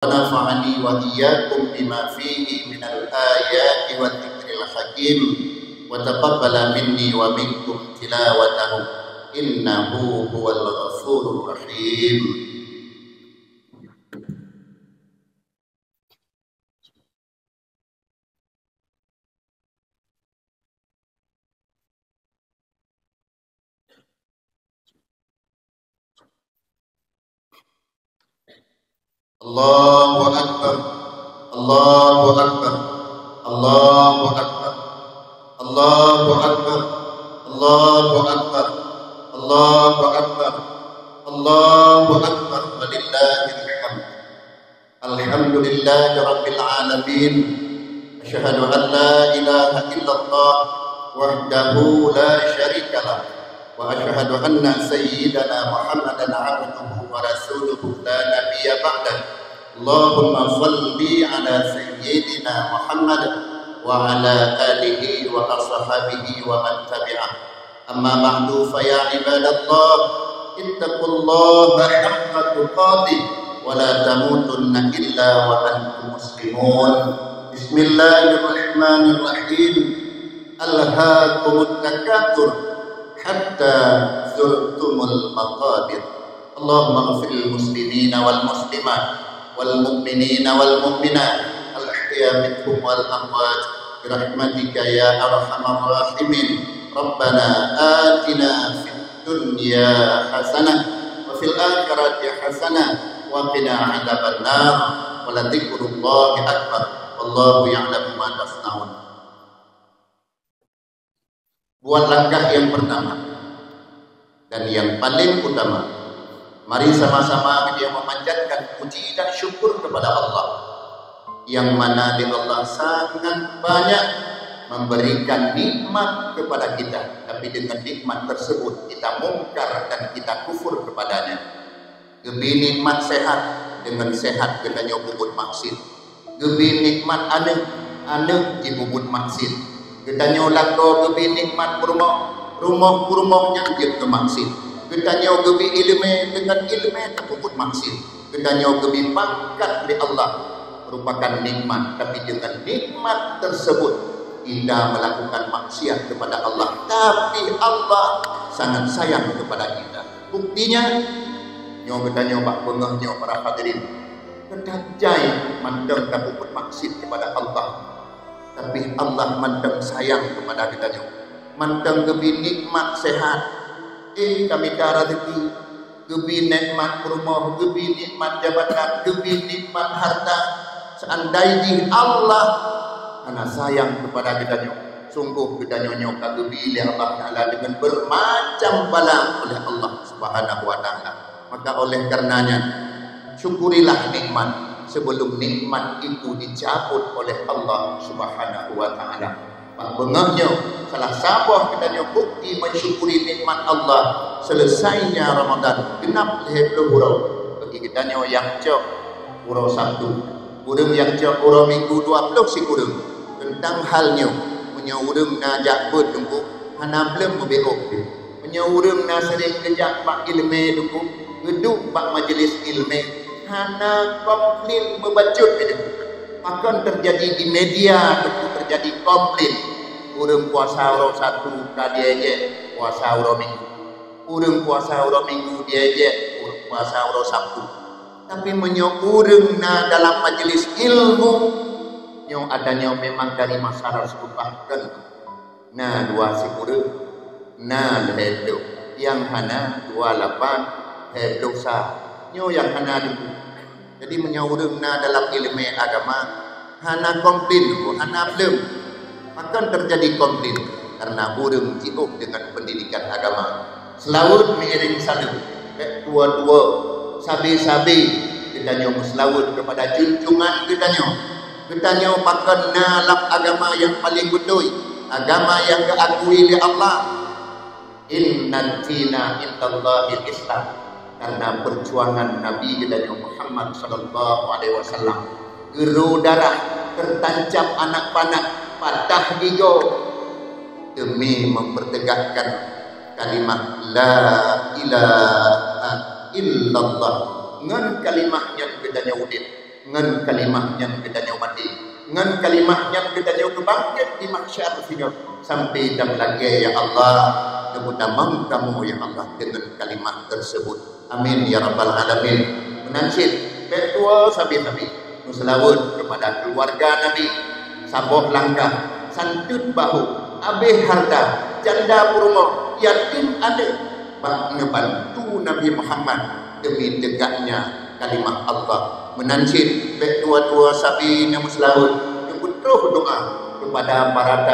ونفعني وإياكم بما فيه من الآيات والذكر الحكيم وتقبل مني ومنكم تلاوته إنه هو الغفور الرحيم. Allahu Akbar, Allahu Akbar, Allahu Akbar, Allahu Akbar, Allahu Akbar, Allahu Akbar, Allahu Akbar, walillahil hamd. Alhamdulillahi rabbil alamin. Asyhadu an la ilaha illallah wahdahu la syarika lah wa asyhadu anna sayyidana Muhammadan abduhu wa rasuluhu la nabiyya ba'dah. Allahumma salli ala sayyidina Muhammad wa ala alihi wa ashabihi wa man tabi'ah. Amma ba'du, fa ya ibadallah ittaqullaha haqqa tuqatih wa la tamutunna illa wa antum muslimun. Bismillahirrahmanirrahim. Alhaakumut takatsur hatta zurtumul maqabir. Allahumma ighfir lil muslimina wal muslimat wal mu'minina wal mu'minat al ahya minhum wal amwat bi rahmatika ya arhamar rahimin. Rabbana atina fid dunya hasanah wa fil akhirati hasanah wa qina adzabannar. Wa la dzikrullahi akbar wallahu ya'lamu ma tasna'un. Buat langkah yang pertama dan yang paling utama, mari sama-sama kita memanjatkan puji dan syukur kepada Allah, yang mana Allah sangat banyak memberikan nikmat kepada kita, tapi dengan nikmat tersebut kita mungkar dan kita kufur kepadanya. Gebi nikmat sehat, dengan sehat kita nyobut maksud. Gebi nikmat anak dibubut maksud. Kita nyolak kau gebi nikmat rumah yang dia kemaksud. Kita nyau gebi ilmu dengan ilmu tersebut maksud. Kita nyau gebi pangkat di Allah merupakan nikmat, tapi dengan nikmat tersebut tidak melakukan maksiat kepada Allah, tapi Allah sangat sayang kepada kita. Buktinya nyau kita nyau bak bengah nyau para hadirin, kita jai mandang tersebut maksud kepada Allah, tapi Allah mandang sayang kepada kita juga. Mandang gebi nikmat sehat, kami cara rezeki, gebi nikmat rumah, gebi nikmat jabatan, gebi nikmat harta. Seandainya Allah karena sayang kepada kita juga, sungguh kita nyonyok gebi oleh Allah Taala dengan bermacam bala oleh Allah Subhanahu Wa Taala. Maka oleh karenanya syukurilah nikmat sebelum nikmat itu dicabut oleh Allah Subhanahu Wa Taala. Pak bengahnya salah sabah kita bukti mensyukuri nikmat Allah selesainya Ramadan genap leh hurau bagi kita yang cok hurau Sabtu, urang yang cok hurau Minggu 20 si urang tentang halnya menyurang na jakbut tunggu hana belum beok menyurang na sering kejak pak ilmu tunggu geduk pak majlis ilmu hana komplain membacut itu akan terjadi di media, terjadi komplain. Urang puasa uro 1 tadi aja puasa uro Minggu, urang puasa uro Minggu dia aja puasa uro Sabtu. Tapi urang na dalam majelis ilmu yang adanya memang dari masyarakat sebutan. Nah 2 si urang, nah ledo yang hana 28 ledo sa nyo yang hana dulu. Jadi menyurungna dalam ilmu agama hana komplain, hana belum akan terjadi komplain karena burung jiuk dengan pendidikan agama. Selawut mengiring salam, tua-tua, sabi-sabi kita nyo selawut kepada junjungan kita nyo pakai dalam agama yang paling betul, agama yang diakui oleh Allah. Inna dina indallahil Islam. Karena perjuangan Nabi dan Muhammad sallallahu alaihi wasallam, geru darah tertancap anak panah patah gigo demi mempertegakkan kalimat la ilaha illallah. Ngan kalimat yang bedanya udin ngan kalimahnya kita nyaw mati, ngan kalimahnya kita nyaw kebangkit di mahsyar sini sampai dam lagi ya Allah, kemudahan kamu ya Allah dengan kalimat tersebut. Amin ya rabbal alamin. Menansid betul sabi-sabi muslawun kepada keluarga Nabi, saboh langkah, santut bahu, abih harta, janda purmo, yatim ada, bak ngebantu Nabi Muhammad demi tegaknya kalimah Allah. Menansid dua-dua sabi muslawun kebutuh doa kepada para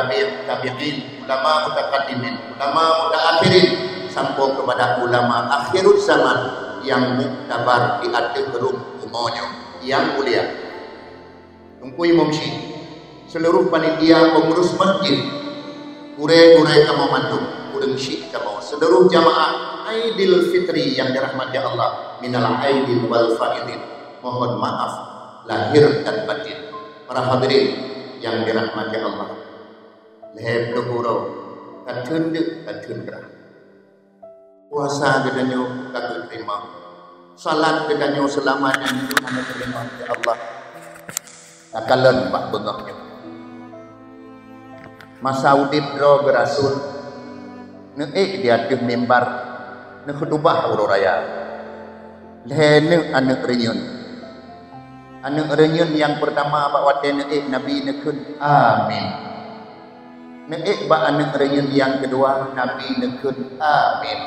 tabi'in, ulama mutaqaddimin, ulama mutaakhirin, sampai kepada ulama akhirul zaman yang muktabar di atas gerung umonya yang mulia. Tungkui Momsi, seluruh panitia pengurus masjid, urai-urai kamu mandu, urang syik kamu, seluruh jamaah Aidil Fitri yang dirahmati Allah, minal aidin wal faidin, mohon maaf lahir dan batin. Para hadirin yang dirahmati Allah, leheb luhuro katun dek katun gerah, puasa gedanyo katun terima, salat gedanyo selamanya hanya terima ya Allah. Akalan pak bengahnya masa udip ro berasul neek di atas mimbar ne khutbah uro raya lehene anak renyun yang pertama bak wate neek Nabi nekun amin, neek bak anak renyun yang kedua Nabi nekun amin,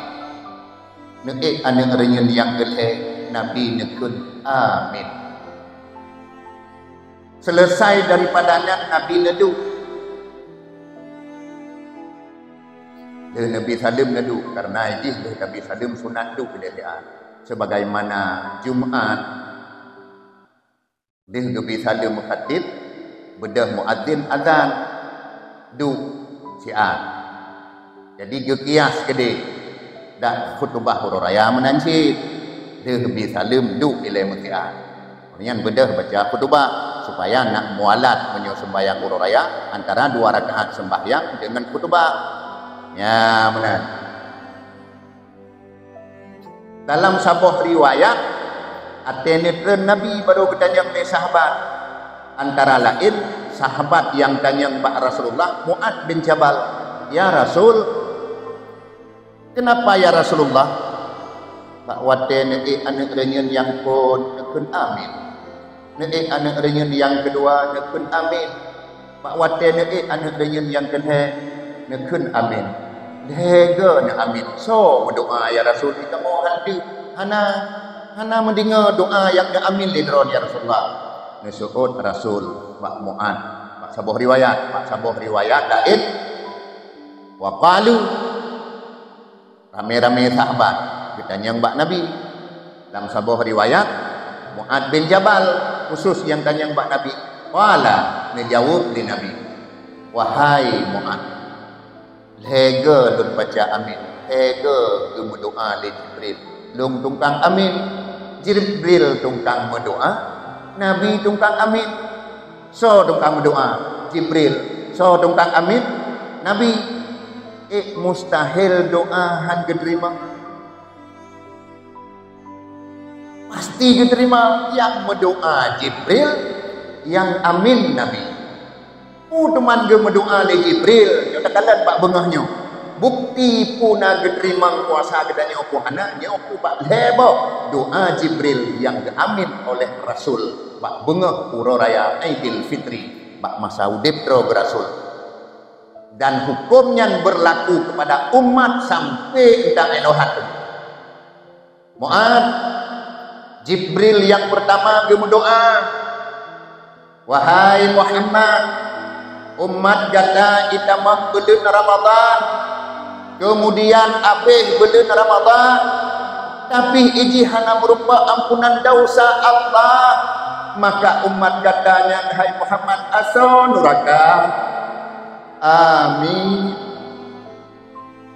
neek anak renyun yang kedua Nabi nekun amin. Selesai daripadanya Nabi nedu, Nabi Salim nedu karena ini Nabi Salim sunat tu kedekaan sebagaimana Jumat dia Nabi Salim khatib bedah muadzin azan du siat. Jadi gekias gede dak khutbah huru raya menansid dia Nabi Salim du ilai mutiat. Kemudian bedah baca khutbah supaya nak mualat menyo sembahyang huru raya antara 2 rakaat sembahyang dengan khutbah. Ya benar. Dalam sebuah riwayat atenetren Nabi baru bertanya kepada sahabat, antara lain sahabat yang tanya kepada Rasulullah Mu'ad bin Jabal, ya Rasul, kenapa ya Rasulullah Pak waten anak renyun yang pun amin, anak renyun yang kedua nekun amin, Pak waten anak renyun yang kedua nekun amin. Lega nak amin. So berdoa ya Rasul, kita mau hadir hana mendengar doa yang nak amin di dalam ya Rasulullah. Nasuut Rasul Pak Mu'ad, Pak sabuh riwayat lain wa qalu rame-rame sahabat ditanya Mbak Nabi. Dalam sabuh riwayat Mu'ad bin Jabal khusus yang tanya Mbak Nabi. Wala menjawab di Nabi, wahai Mu'ad, lega lun baca amin, lega lu berdoa di Jibril, lung tungkang amin, Jibril tungkang berdoa, Nabi tungkang amin, so tungkang berdoa, Jibril so tungkang amin, Nabi mustahil doa han diterima, pasti diterima. Yang berdoa Jibril, yang amin Nabi. Teman ge berdoa le Jibril, yo takalan pak bengahnya. Bukti puna geterima kuasa gedanya opo anaknya opo pak lebo doa Jibril yang diamin oleh Rasul pak bengah pura raya Aidil Fitri pak masa udip ro berasul. Dan hukumnya berlaku kepada umat sampai entah enohat. Mu'ad, Jibril yang pertama ge berdoa, wahai Muhammad, umat gata itamah bulan Ramadan, kemudian abih bulan Ramadan, tapi iji hana berupa ampunan dosa Allah, maka umat katanya hai Muhammad aso nuraka. Amin.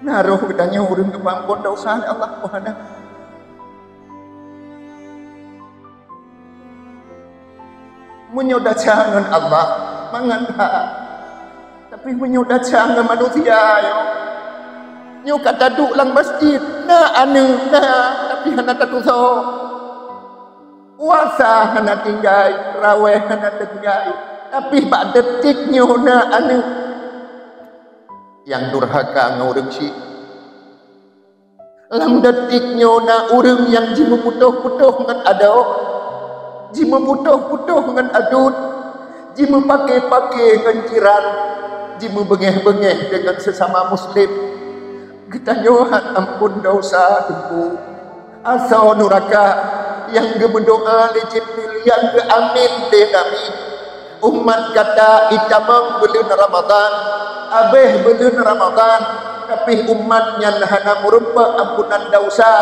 Naruh katanya urang kepampun dosa Allah Tuhan. Menyoda jangan Allah manganda, tapi menyoda jangan manusia yo. Nyo kata duk lang masjid na anu na tapi hana katuso. puasa hana tinggal, raweh hana tinggal, tapi bak detiknya na anu yang durhaka ngurung si lam detiknya na urung yang jimu putuh-putuh ngan adau, jimu putuh-putuh ngan adut, jimu pakai-pakai ngan jiran, jimu bengeh-bengeh dengan sesama muslim. Kita nyohat ampun dosa tuku asal nuraka yang gemendoa li Jibril yang ke amin deh Nabi umat kata itamang belun Ramadan abeh belun Ramadan tapi umatnya hana merupa ampunan dosa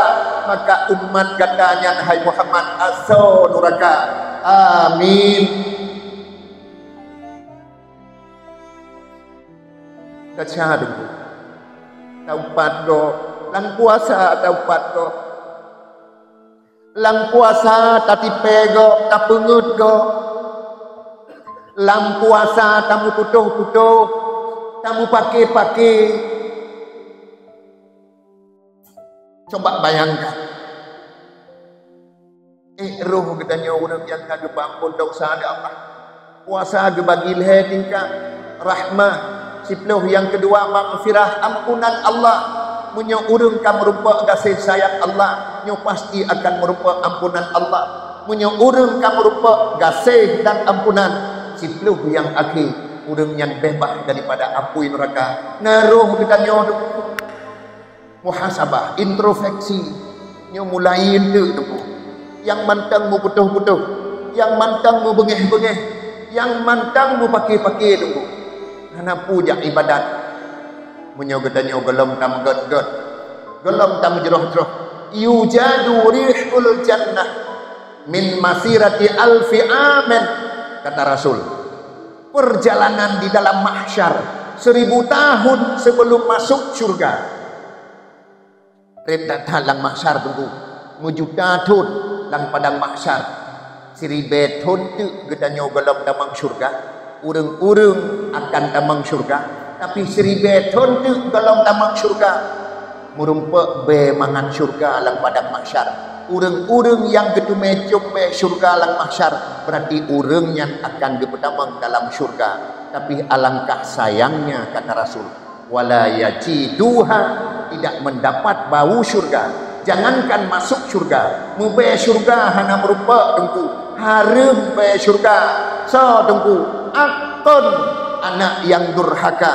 maka umat katanya hai Muhammad asal nuraka amin. Kaca dulu taupat go lang puasa taupat go lang puasa tati pego tak pengut go lang puasa tamu putuh-putuh tamu pakai-pakai. Coba bayangkan roh katanya orang yang kagak bampun dosa ada apa puasa ge bagi leh tingkah rahmah siploh yang kedua maghfirah ampunan Allah munyo urang ka merupa kasih sayang Allah nyo pasti akan merupa ampunan Allah munyo urang ka merupa kasih dan ampunan siploh yang akhir urang yang bebas daripada api neraka naruh kita nyo muhasabah introspeksi nyo mulai itu yang mantang mu putuh-putuh yang mantang mu bengeh-bengeh yang mantang mu pakai-pakai dulu hana puja ibadat munyo getanyo gelom tam god gelom tam jeroh-jeroh yujadu rihul jannah min masirati alfi amen kata Rasul perjalanan di dalam mahsyar 1000 tahun sebelum masuk surga reda talang mahsyar tunggu mujuta tahun lang padang mahsyar 1000 tahun tu getanyo gelom damang surga urang-urang akan tamang syurga tapi 1000 tahun tu dalam tamang syurga merumpa be mangan syurga lang padang mahsyar urang-urang yang getu mecum be syurga lang mahsyar berarti urang yang akan dipetamang dalam syurga tapi alangkah sayangnya kata Rasul wala yajiduha tidak mendapat bau syurga jangankan masuk syurga mu be syurga hana merupa dengku harum be syurga so dengku akon anak yang durhaka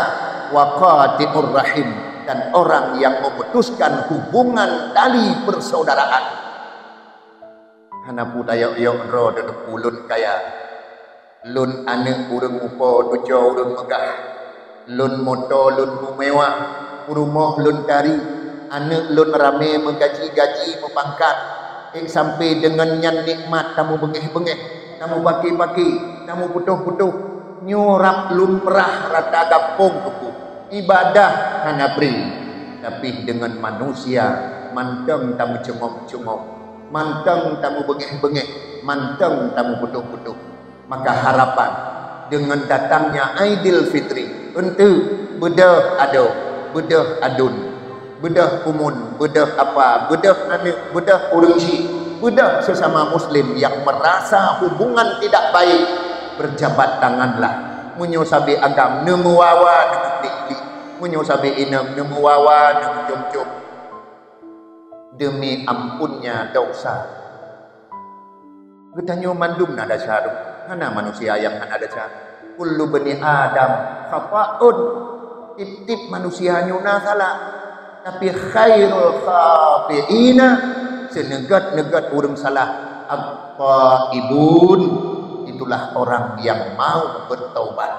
wa qati'ur rahim dan orang yang memutuskan hubungan tali persaudaraan hana budaya yo ro dedep ulun kaya lun ane urang upo tujo urang megah lun moto lun mewah urumoh lun dari ane lun rame menggaji-gaji mepangkat sampai dengan nyan nikmat kamu bengeh-bengeh kamu baki-baki kamu putuh-putuh nyorap lun perah rata gapung kuku ibadah hana beri tapi dengan manusia manteng tamu cemong-cemong manteng tamu bengeh-bengeh manteng tamu putuh-putuh maka harapan dengan datangnya Aidil Fitri ente bedah ado bedah adun bedah umun bedah apa bedah anak bedah urungsi bedah sesama muslim yang merasa hubungan tidak baik berjabat tanganlah munyo sabi agam nemu wawa nemu dikli munyo sabi inem nemu wawa nemu jom-jom demi ampunnya dosa getanyo mandum nada syarum hana manusia yang hana ada syarum kullu bani adam khafa'un titip manusia nyuna salah tapi khairul khafi'ina senegat-negat urang salah apa ibun itulah orang yang mau bertaubat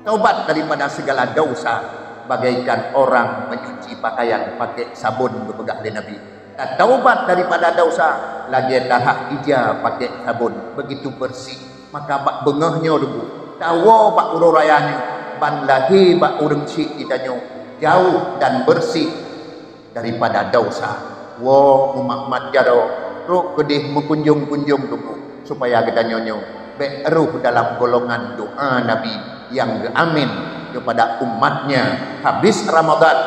taubat daripada segala dosa bagaikan orang mencuci pakaian pakai sabun berpegang di Nabi taubat daripada dosa lagi tahap ija pakai sabun begitu bersih maka bak bengahnya dulu tawo bak ururayanya ban lagi bak urang cik kitanya jauh dan bersih daripada dosa wo Muhammad jaro ro kedih mengunjung-kunjung tubuh supaya kita nyonyo beruh dalam golongan doa Nabi yang amin kepada umatnya habis Ramadan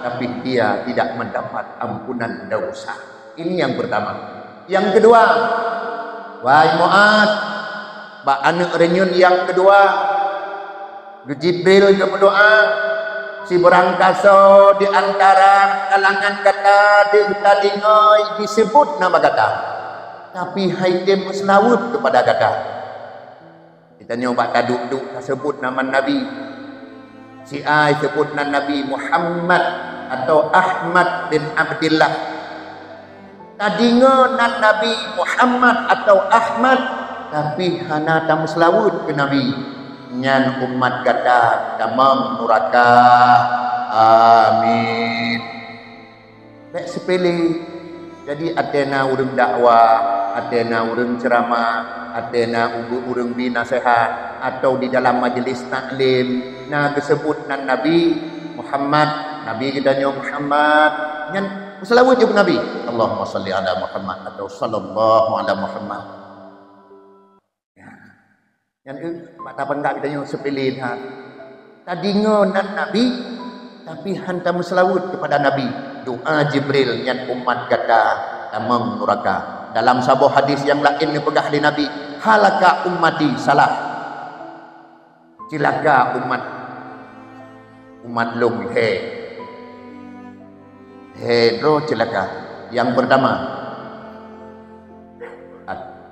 tapi dia tidak mendapat ampunan dosa. Ini yang pertama. Yang kedua Wahai Mu'ad, ba anak renyun yang kedua, Jibril juga berdoa, si berangkasa di antara kalangan kata di tadingoi disebut nama kata, tapi haitim selawut kepada kata. Kita nyoba duduk sebut nama Nabi, si ai sebut nama Nabi Muhammad atau Ahmad bin Abdillah. Tadinga nan Nabi Muhammad atau Ahmad, tapi hana tamu selawut ke Nabi. Nyan umat kata damang nuraka. Amin. Baik sepele. Jadi atena urang dakwah, atena urang ceramah, atena urang binasihat, atau di dalam majlis taklim nah disebut nan Nabi Muhammad, Nabi kita nyo Muhammad, nyan selawat je Nabi. Allahumma salli ala Muhammad atau sallallahu ala Muhammad. Yang mak tapan enggak kita yang sepilih ha. Tadi nan Nabi tapi hantam selawat kepada Nabi. Doa Jibril yang umat kata tamang nuraka. Dalam sebuah hadis yang lain dipegah di Nabi, halaka ummati salah. Cilaka umat long ro cilaka. Yang pertama,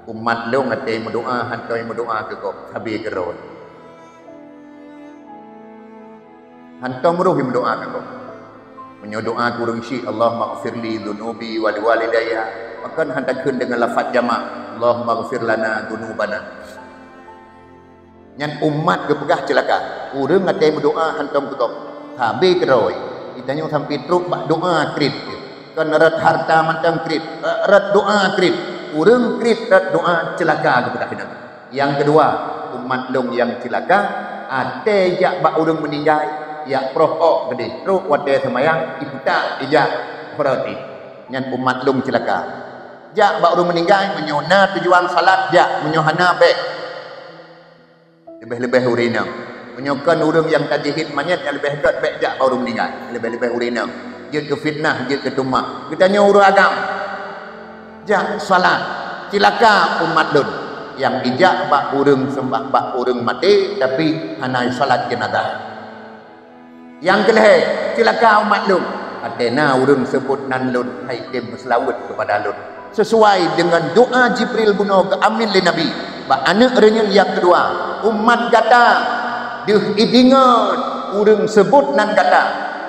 umat long ate berdoa hantai berdoa ke kau habis gerot hantam roh berdoa ke kau menyodoa kurang syi Allah maghfirli dhunubi wal walidayya akan hantakeun dengan lafaz jamak Allah maghfir lana dhunubana nyan umat ke pegah celaka urang ate berdoa hantam ke kau habis geroi kita nyo sampai truk bak doa krit kan rat harta mantam krit rat doa krit urang krit doa celaka kepada Nabi. Yang kedua, umat long yang celaka ate jak bak urang meninggal ya proh gede truk wate semayang iputa ijak berarti nyan umat long celaka jak bak urang meninggal menyona tujuan salat jak menyohana baik lebih-lebih urina menyokan urang yang tajihid manyat yang lebih dekat baik jak bak urang meninggal lebih-lebih urina jid ke fitnah jid ke tumak kita nyo urang agam jak salat cilaka umat lun yang ijak bak urang sembah bak urang mati tapi hanai salat jenazah. Yang kelih cilaka umat lun atena urang sebut nan lun haitim selawat kepada lun sesuai dengan doa Jibril buno ke amin li Nabi bak anak renyun yang kedua umat kata deuh idingan urang sebut nan kata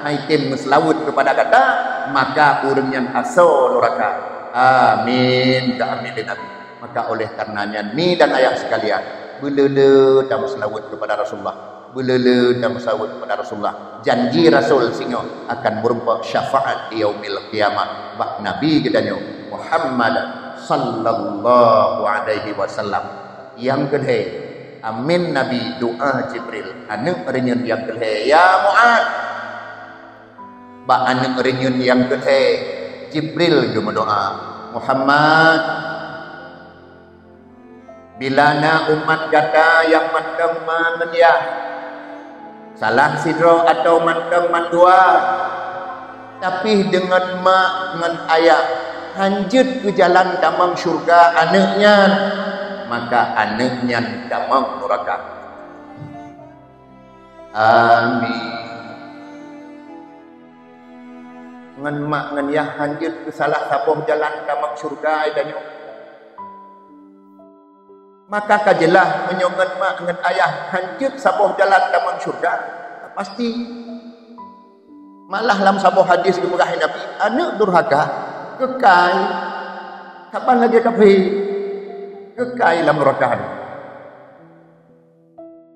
haitim selawat kepada kata maka urang yang asal neraka. Amin ke amin Nabi. Maka oleh karenanya ni dan ayah sekalian belele dan selawat kepada Rasulullah, belele dan selawat kepada Rasulullah. Janji Rasul singo akan berupa syafaat di yaumil qiyamah bak Nabi kita nyo Muhammad sallallahu alaihi wasallam. Yang kedua amin Nabi doa Jibril anak renyun yang kedua ya Mu'ad bak anak renyun yang kedua Jibril juga doa Muhammad bila na umat kata yang mandang mangenyah salah sidro atau mandang mandua tapi dengan mak dengan ayah hanjut ke jalan damang syurga anaknya maka anaknya damang neraka. Amin. Ngan mak ngan yah hanjut ke salah sabuh jalan tamak syurga adanyo maka kajelah menyongan mak ngan ayah hanjut sabuh jalan tamak syurga pasti malah dalam sabuh hadis dibegah Nabi anak durhaka kekal kapan lagi kafir kekal dalam neraka.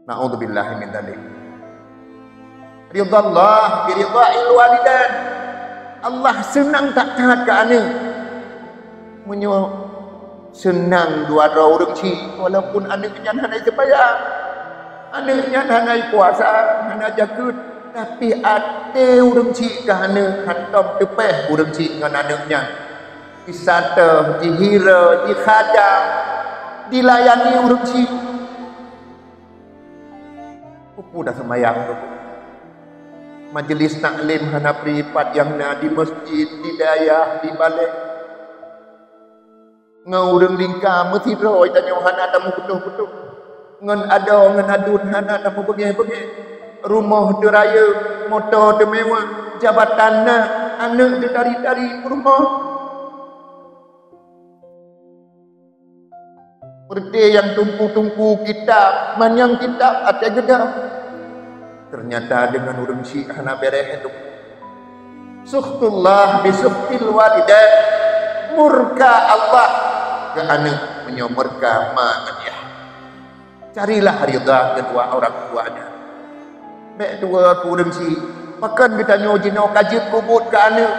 Na'udzubillahi min dzalik. Ridallah bi ridha'il walidain. Allah senang tak taat ke anak menyo senang dua orang ci walaupun anaknya hanai sembahyang anaknya hanai puasa hanai jakut tapi ate orang ci ke anak hantam tepeh orang ci dengan anaknya disata dihira dikhadam dilayani orang ci pupu dah sembahyang majlis taklim hana pripat yang na di masjid di daya di balik ngau reng lingka mesti roi tanya hana tamu betul-betul ngan ada ngan adun hana tamu bagi-bagi rumah de raya motor de mewah jabatan anak de dari rumah seperti yang tumpu-tumpu kitab manyang kitab atas gedang ternyata dengan urang si hana bereh itu suhtullah bisuhtil walidah murka Allah ke anak menyomorka ma'aniyah carilah ridha kedua orang tuanya mek dua urang si pakan kita nyojino kajit kubut ke anak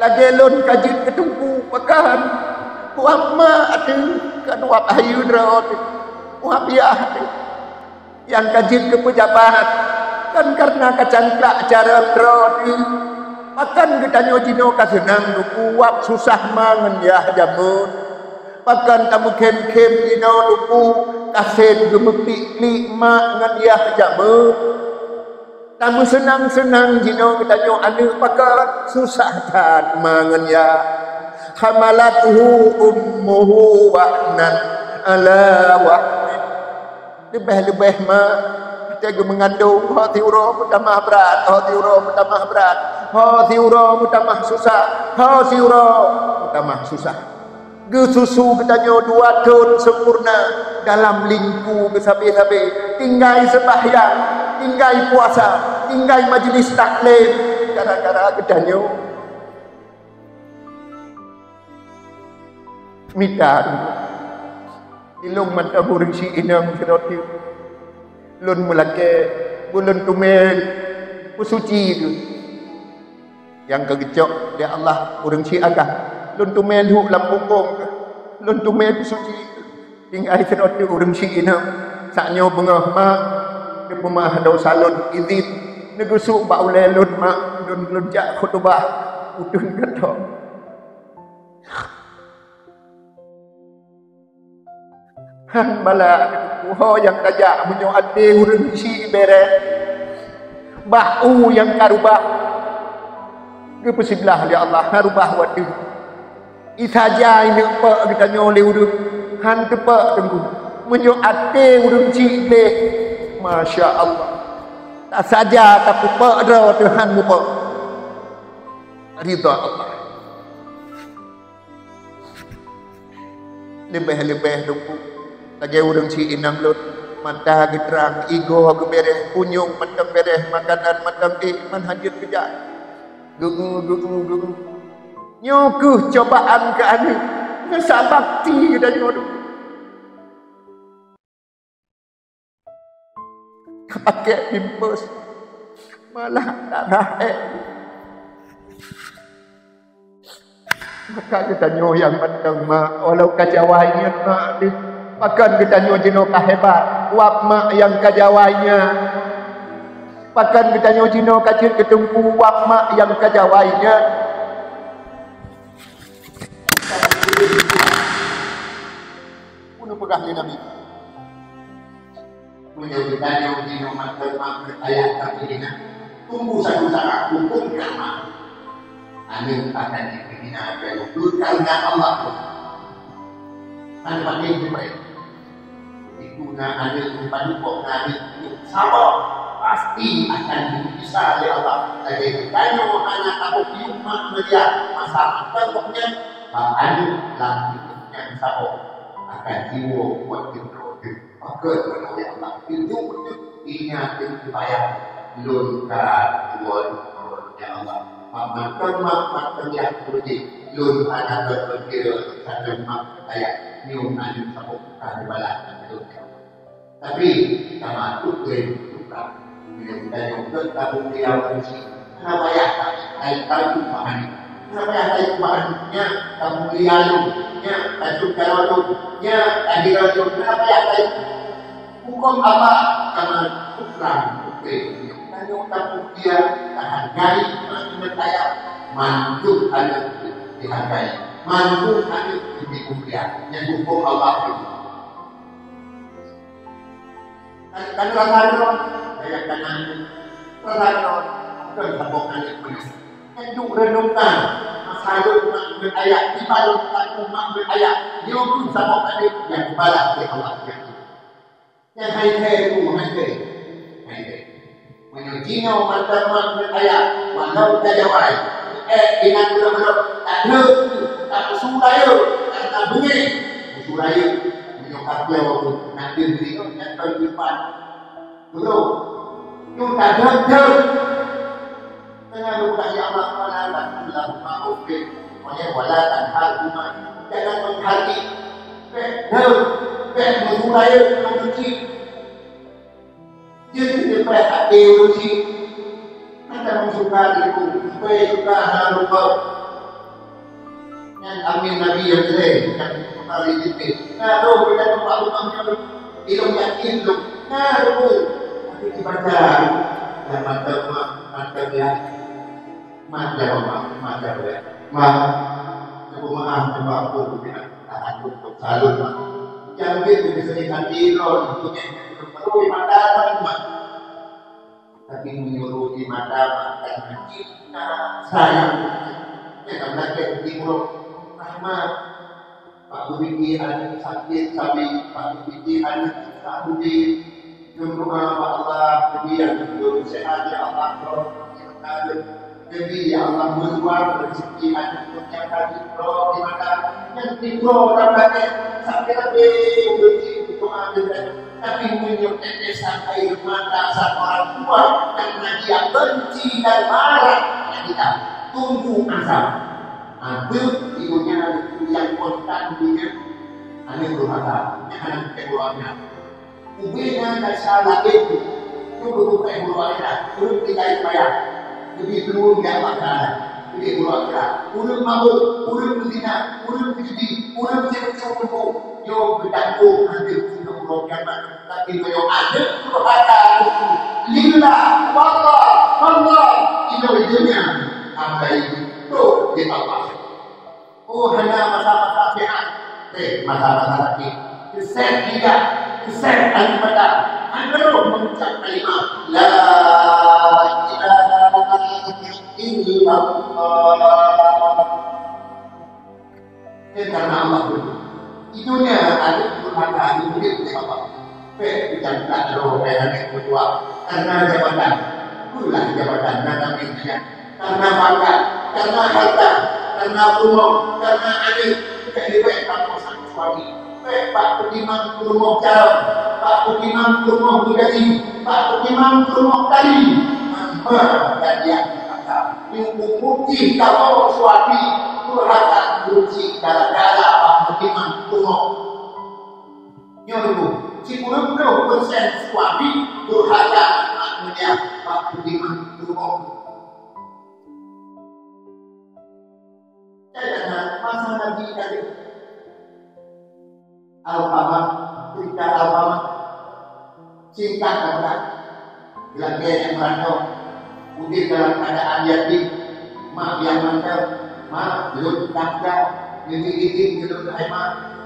lagi lon kajit ketumpu pakan kuap ma ada kan wap ayu drawat wap ya yang kajit ke pejabat kan karena kacangklak cara drawat pakan kita nyojino kasenang kuap susah mangen ya jamun pakan tamu kem-kem ino lupu kasen gemepik lima ngan ya jamun tamu senang-senang jino kita nyo anu pakan susah kan mangen ya hamalatuhu ummuhu wa'nan ala wa'nin lebih-lebih kita mengandung hati ura bertambah berat hati ura bertambah berat hati ura bertambah susah hati ura bertambah susah gesusu kita nyo 2 tahun sempurna dalam lingku besabe-sabe tinggal sembahyang tinggal puasa tinggal majlis taklim gara-gara kita nyo minta ilung mata burung si inam seroti lun mulake bulan tumel pusuci itu yang kegecok dia Allah burung si agak lun tumel hu lampungkong lun tumel pusuci tinggal seroti burung si inam saknyo bengah mak dia pemah ada salon izin negusuk baulai lun mak lun jak khutbah udun kata han bala ho yang tajak menyo ade urang si bere bahu yang karubah ke sebelah ya Allah karubah wadu isaja ini pa kita nyole urang han tepa tenggu menyo ade urang si le masya Allah tak saja tapi pa ada Tuhan mupa ridha Allah lebih-lebih dupu lagi urang si inang lut mata geterang ego gebereh punyung macam bereh makanan macam man hajat kejak gugu nyokuh cobaan ke anu ngesa bakti dan nyoduh pakai pimpus malah tak naik maka kita nyoyang macam mak walau kajawainya mak pakan kita nyojino kahebat wap mak yang kajawainya pakan kita nyojino kacil ketumpu wap mak yang kajawainya punuh pegah ni Nabi kita nyojino mater mak berkaya kaki tunggu satu saat hukum kama anu akan dibina karena Allah tanpa dia guna ada umpan pok nabi sama pasti akan bisa oleh Allah. Jadi kalau anak kamu cuma melihat masalah pokoknya anu lagi yang sama akan jiwa buat kita maka oleh Allah itu ingat supaya lunka buat ya Allah makan terlihat seperti lun anak berpikir satu mak kayak nyum anu sama kan balas tapi sama tukar tukar dan juga tahu dia fungsi kenapa ya saya tahu pahami kenapa ya saya pahamnya kamu lialunya tajuk kalalunya kehadiran kenapa ya saya hukum apa karena tukar tukar dan tahu dia hargai saya mantuk ada dihargai mantuk ada dimuliakan yang hukum Allah itu kan rasakan saya kanan rasakan kan sabokan itu kan renungkan salun mak berayat, di balon tak mak berayat. Dia pun sama ada yang balas oleh Allah yang hai tu hai. Menyucinya mantan mak berayat, walau tak jawai. Dengan belum tak ada, tak suraya, tak bengih, suraya menyokap dia waktu nak diri nak terlibat. Belum, itu tak ada. Tengah lupa ya Allah Taala dalam maufin, oleh walatan hal umat jangan menghati, mensuraya mencuci. Jadi dia tak diuji. Anda suka itu, supaya suka hal lupa. Yang amin Nabi yang jelek, yang kembali jitik. Nah, roh kita tempat rumahnya, ilmu yakin lu. Nah, roh. Tapi dibaca, dan mata dia, mata dia. Maaf, aku tidak tahan untuk salun. Yang itu disediakan di roh, untuk yang perlu mata mak. Tapi menyuruh di mata dan mencinta sayang. Jangan lagi timur rahmat. Pak Budi ada sakit sampai Pak Budi ada sakit. Jumlah Allah kemudian hidup sehat ya Allah roh jadi ya Allah berbuat rezeki untuk yang tadi roh di mata yang timur ramai sampai lebih benci doa tapi menyebutnya sampai mata sang orang tua karena dia benci dan marah yang kita tunggu asal ambil ibunya yang kontan punya aneh berhata jangan keluarnya ubenya dan salah itu bukan keluarnya urut kita bayar jadi belum dia makan jadi keluarga urut mabuk urut berzina urut berjudi urut cewek-cewek yo berdaku nanti untuk keluarga tapi kalau ada berhata lillah wallah itu ujungnya apa itu di Allah hanya masa-masa sehat masa-masa sakit kesan tidak kesan daripada anda mengucap kalimat la ilaha illallah karena Allah itunya ada berhata itu apa bukan tak roh yang kedua karena jabatan itulah jabatan karena miliknya karena pangkat karena harta karena umur karena adik kehidupan kamu sang suami Pak Kutiman Kurumok Jalan Pak Kutiman Kurumok Bugati Pak Kutiman Kurumok Tali dan yang kata mengumumkan kalau suami berhati beruji gara-gara Pak Kutiman Kurumok nyuruh si 90% suami berhati maknanya Pak Kutiman Kurumok jangan masa Nabi tadi Al-Qamah, cerita Al-Qamah singkat kata bilang dia yang merantau mungkin dalam keadaan yatim mak yang mantap mak belum tangga jadi belum terima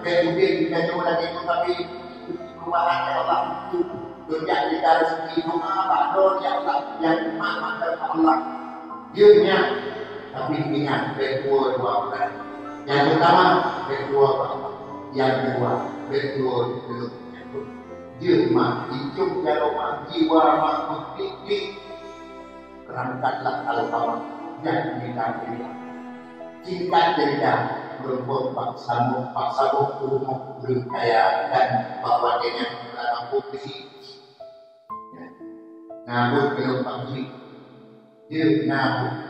kemudian kita coba lagi tapi perubahan ya Allah itu berjak kita rezeki doa pakdon ya Allah yang mak mantap Allah dianya tapi ingat berdua bulan yang pertama berdua Allah yang kedua berdua belum jiwa hidup dalam jiwa mengikuti berangkatlah Al-Qamah dan kita singkat cerita berbuat Pak Sabuk Kurumok belum kaya dan bapak dia dalam posisi namun belum pasti dia namun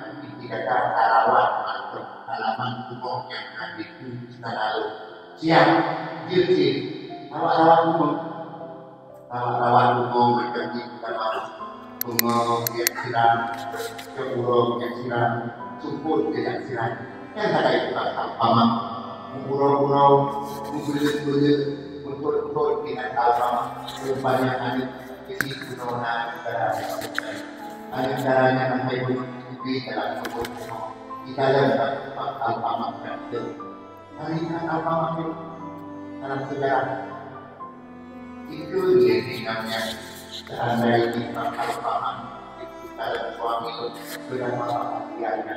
dikata halaman atau halaman umum yang ada di lalu siap dirti awal-awal umum macam di umum yang siram keburung yang siram syukur yang siram yang ada itu paman burung-burung bulir-bulir untuk tidak tahu rupanya ada isi gunungan ada caranya sampai di dalam kubur kita dapat Al-Qamah dan hari ini Al-Qamah dalam sejarah itu jadi namanya seandainya kita Al-Qamah kita dan suami sudah masalah hatiannya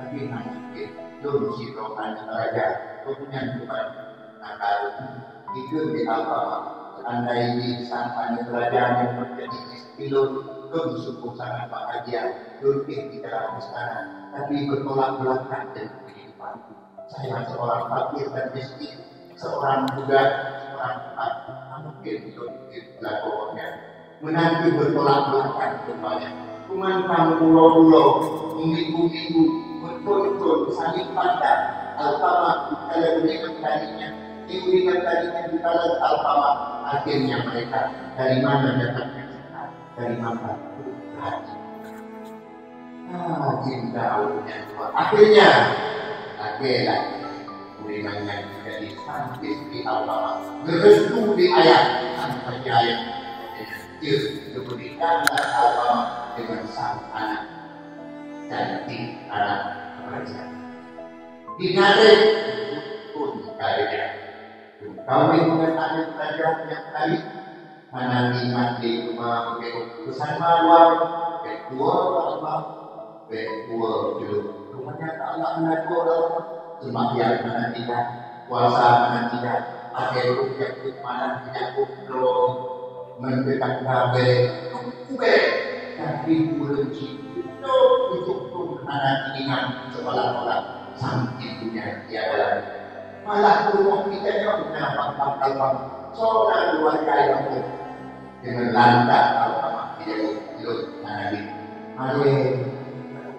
tapi nanti belum sirokan raja kemudian bukan nakal itu di apa andai di sang kerajaan yang menjadi istilah kesukup sangat bahagia duduk di dalam istana tapi bertolak belakang dari kehidupan saya seorang fakir dan miskin seorang muda seorang mungkin dilakukannya menanti bertolak belakang kepada kumantang pulau-pulau minggu-minggu betul-betul saling pandang alfama kalau berikan tadinya diberikan tadinya di dalam alfama akhirnya mereka dari mana datangnya dari mana cinta akhirnya urinannya jadi santis di alfama berestu di ayat sampai ayat diberikanlah alfama dengan sang anak cantik anak raja dinarik pun karya kawin dengan anak raja yang kali mana mati rumah keputusan mawar kedua Allah kedua hidup rumahnya Allah anak dua sembahyang mana tidak puasa mana tidak ada rupiah mana tidak kumpul mendekat kabe kube tapi bulan itu pun anak ingat seolah-olah sang ibunya tiada malah rumah kita yang nampak seorang keluarga yang dengan lantak alfama tidak hidup nanti mari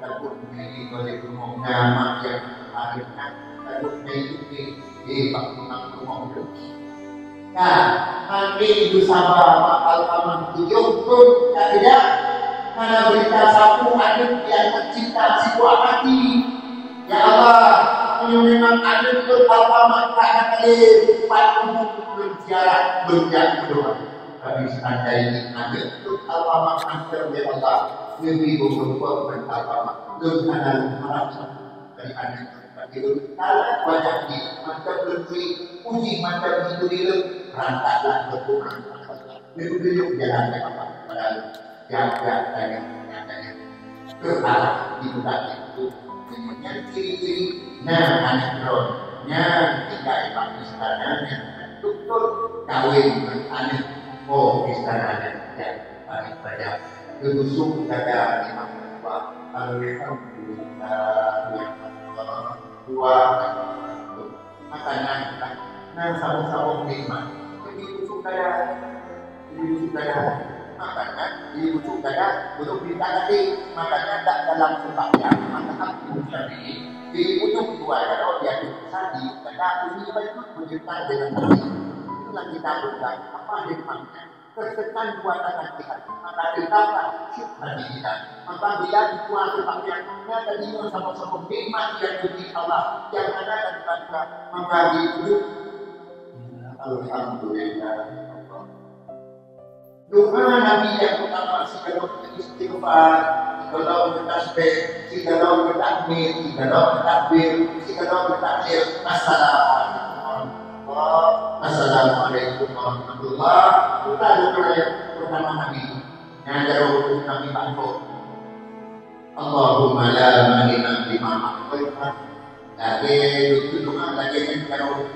takut menjadi oleh rumah nama yang akhirnya takut menjadi di bangunan rumah hidup nah nanti ibu sabar alfama tujuh pun tidak mana berita sapu adem yang mencinta si buah hati ya Allah memang adem itu alfama tak ada empat berziarah berjam berdoa tapi seandainya ada itu alfama antar ya Allah lebih berbuat dan alfama lebih ada merasa dari anak itu kalau banyak di macam lebih uji macam itu di rantakan berkurang lebih jalan apa padahal yang tanya ke arah di bulan itu dengan ciri-ciri anak dronnya tidak emang istananya betul kawin dengan anak istananya yang paling banyak kebusuk dada imam tua alhamdulillah tua makanya sama-sama nikmat jadi busuk dada makanya di ujung dada belum ditangani makanya tak dalam sembahyang maka aku tadi di ujung dua kalau dia tadi dada ini baik menunjukkan dengan hati itulah kita bukan apa hikmahnya tertekan dua tangan kita maka ditambah syukur kita maka bila dua sembahyangnya tadinya sama-sama nikmat yang diberi Allah yang ada dan kita membagi hidup alhamdulillah doa Nabi yang pertama kalau istighfar, kalau bertasbih, kalau bertakbir, kalau bertakbir, kalau bertakbir. Assalamualaikum warahmatullahi wabarakatuh. Kita doa yang pertama Nabi. Yang jauh Nabi Bangko. Allahumma la mani'a lima a'taita. Lagi itu doa lagi yang jauh.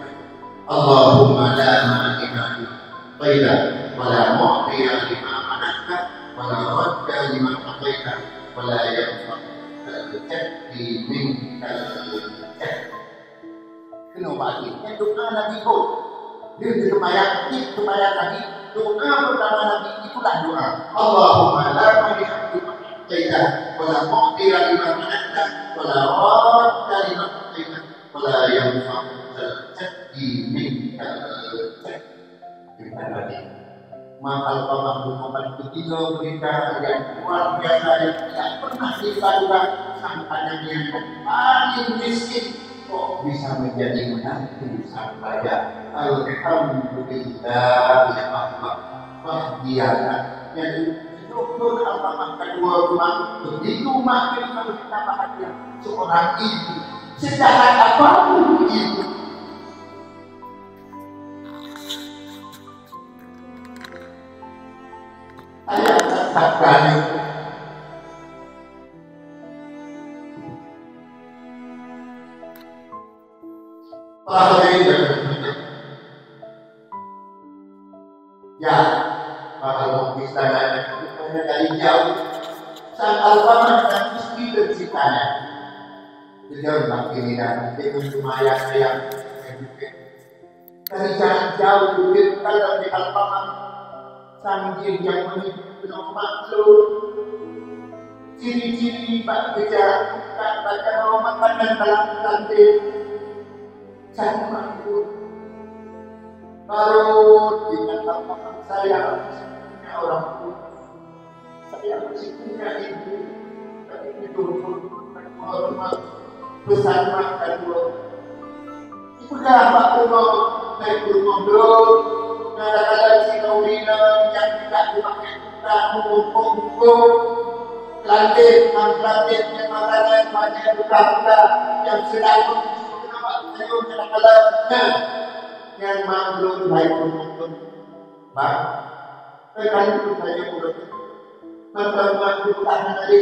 Allahumma la mani'a a'taita. ولا معطي لما منعت ولا رد لما قضيت ولا ينفع الجد منك الجد. Kenapa akhirnya doa Nabi itu? Dia supaya Nabi doa pertama Nabi itulah doa. Allahumma la mani'a lima a'taita wa la mu'tiya lima mana'ta wa la radda lima qadaita wa la yanfa'u al-jaddi minka al-jadd. Maka pemahaman ketiga berita yang luar biasa yang tidak pernah dilakukan sang anak yang paling miskin kok bisa menjadi menantu sang raja. Alhamdulillah ya Allah bahagiakan yang struktur alfamah kedua rumah begitu makin kita bahagia seorang ibu sejahat apapun ibu. Ayat katakan Bahaya ya, kalau misalnya dari jauh sang Alfamart dan istri terciptanya beliau makin dan itu lumayan yang dari jalan jauh dulu kalau di Alfamart sang jin yang menyebut makhluk ciri-ciri pak kerja bukan baca makanan dalam lantai sang makhluk baru dengan Alfamart saya punya orang tua saya masih punya ibu tapi itu hormat besar makan dulu itu dah Pak Purno naik berngobrol kadang-kadang si Naurina yang tidak dipakai kita mengumpul-ngumpul lantai yang makanan banyak buka-buka yang sedang kenapa saya kadang-kadang yang mangrove baik untuk Pak kali itu saya udah membuat kebutuhan tadi